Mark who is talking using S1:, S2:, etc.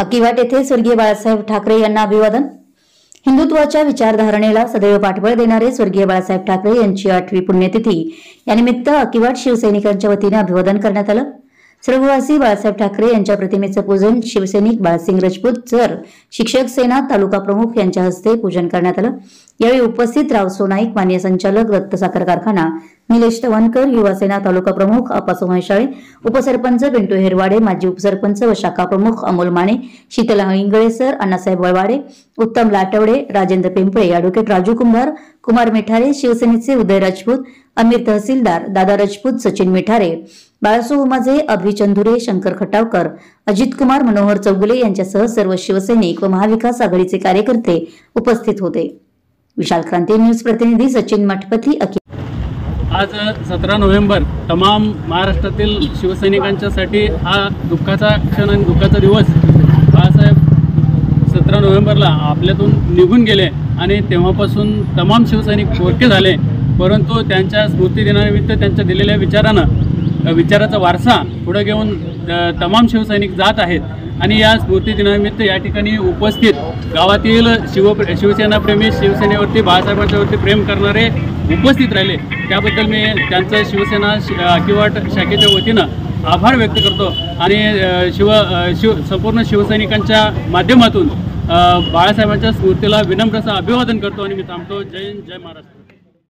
S1: अकिवाट येथे स्वर्गीय बाळासाहेब ठाकरे यांना अभिवादन। हिंदुत्वाच्या विचारधारणेला सदैव पाठबळ देणारे स्वर्गीय बाळासाहेब ठाकरे यांची 8वी पुण्यतिथी यानिमित्त अकिवाट शिवसैनिकांच्या वतीने अभिवादन करण्यात आलं। सर्ववासी बाळासाहेब ठाकरे यांच्या प्रतिमेचं पूजन शिवसैनिक बाळासिंग राजपूत सर शिक्षक सेना तालुका प्रमुख यांच्या हस्ते पूजन करण्यात आलं। यावेळी उपस्थित रावसो नाईक, मान्य संचालक दत्त साखर कारखाना निलेश तवनकर, युवा सेना तालुका प्रमुख अपासो म्हैसाळे, उपसरपंच पिंटू हेरवाडे, माजी उपसरपंच व शाखा प्रमुख अमोल माने, शीतल इंगळे सर, अण्णासाहेब वळवाडे, उत्तम लाटवडे, राजेंद्र पिंपळे, ॲडव्होकेट राजू कुंभार, कुमार मिठारे, शिवसेनेचे उदय राजपूत, अमीर तहसीलदार, दादा राजपूत, सचिन मिठारे, बाळासो उमाजे, अभि चंदुरे, शंकर खटावकर, अजित कुमार, मनोहर चौगुले यांच्यासह सर्व शिवसैनिक व महाविकास आघाडीचे कार्यकर्ते उपस्थित होते। विशाल क्रांती न्यूज प्रतिनिधी सचिन मठपती।
S2: आज 17 नोव्हेंबर तमाम महाराष्ट्रातील शिवसैनिकांच्यासाठी हा दुःखाचा क्षण आणि दुःखाचा दिवस। बाळासाहेब 17 नोव्हेंबरला आपल्यातून निघून गेले आणि तेव्हापासून तमाम शिवसैनिक पोरके झाले, परंतु त्यांच्या स्मृतिदिनानिमित्त त्यांच्या दिलेल्या विचाराचा वारसा पुढे घेऊन तमाम शिवसैनिक जात आहेत। आणि या स्मृतिदिनानिमित्त या ठिकाणी उपस्थित गावातील शिवसेनाप्रेमी, शिवसेनेवरती बाळासाहेबांच्यावरती प्रेम करणारे उपस्थित राहिले, त्याबद्दल मी त्यांचं शिवसेना अकिवाट शाखेच्या वतीनं आभार व्यक्त करतो आणि संपूर्ण शिवसैनिकांच्या माध्यमातून बाळासाहेबांच्या स्मृतीला विनम्र असं अभिवादन करतो आणि मी थांबतो। जय हिंद, जय महाराष्ट्र।